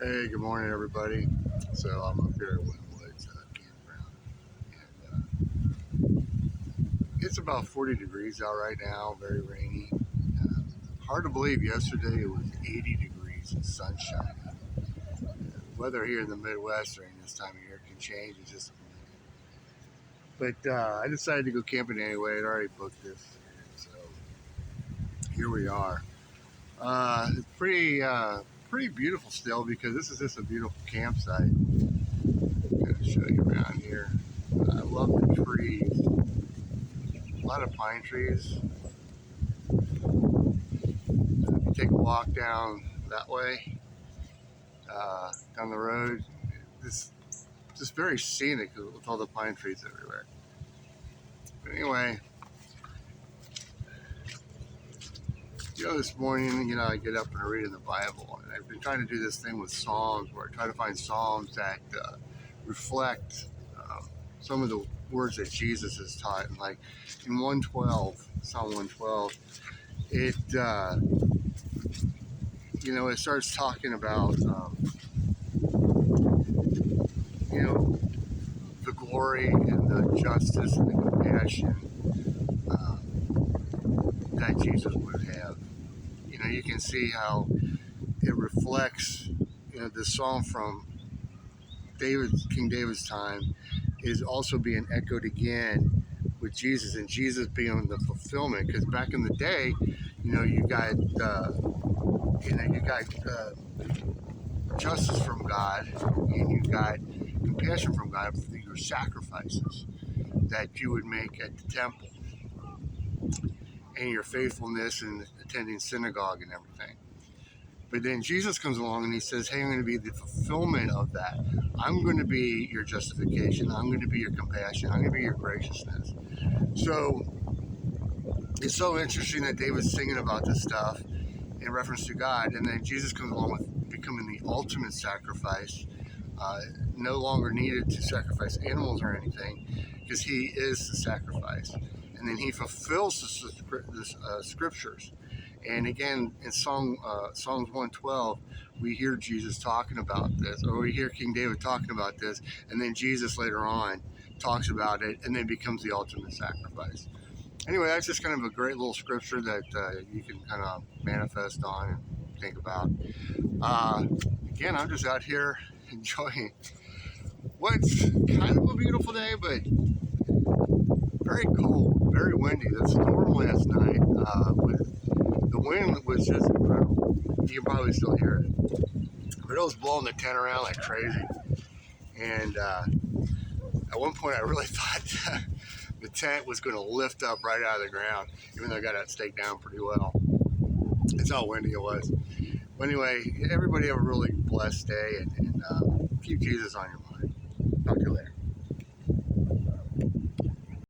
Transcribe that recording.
Hey, good morning, everybody. So I'm up here at Winwoods campground, and it's about 40 degrees out right now. Very rainy. Hard to believe. Yesterday it was 80 degrees and sunshine. Weather here in the Midwest during this time of year can change in just a minute. But I decided to go camping anyway. I'd already booked this, so here we are. It's pretty beautiful still because this is just a beautiful campsite. I'm going to show you around here. I love the trees. A lot of pine trees. If you take a walk down that way, down the road, this just very scenic with all the pine trees everywhere. But anyway, this morning, I get up and I read in the Bible, and I've been trying to do this thing with Psalms, where I try to find Psalms that reflect some of the words that Jesus has taught. And like in 112, Psalm 112, it it starts talking about the glory and the justice and the compassion that Jesus would have. You can see how it reflects, the song from King David's time is also being echoed again with Jesus, and Jesus being the fulfillment. Because back in the day, you got justice from God, and you got compassion from God for your sacrifices that you would make at the temple, and your faithfulness in attending synagogue and everything. But then Jesus comes along and he says, hey, I'm going to be the fulfillment of that. I'm going to be your justification. I'm going to be your compassion. I'm going to be your graciousness. So it's so interesting that David's singing about this stuff in reference to God, and then Jesus comes along with becoming the ultimate sacrifice, no longer needed to sacrifice animals or anything, because he is the sacrifice. And then he fulfills the scriptures. And again, in Psalms 112, we hear Jesus talking about this, or we hear King David talking about this, and then Jesus later on talks about it, and then becomes the ultimate sacrifice. Anyway, that's just kind of a great little scripture that you can kind of manifest on and think about. Again, I'm just out here enjoying what's kind of a beautiful day, but very cold, very windy. The storm last night, the wind was just incredible. You can probably still hear it. But it was blowing the tent around like crazy. And at one point I really thought the tent was going to lift up right out of the ground, even though I got it staked down pretty well. That's how windy it was. But anyway, everybody have a really blessed day, and keep Jesus on your mind. Talk to you later.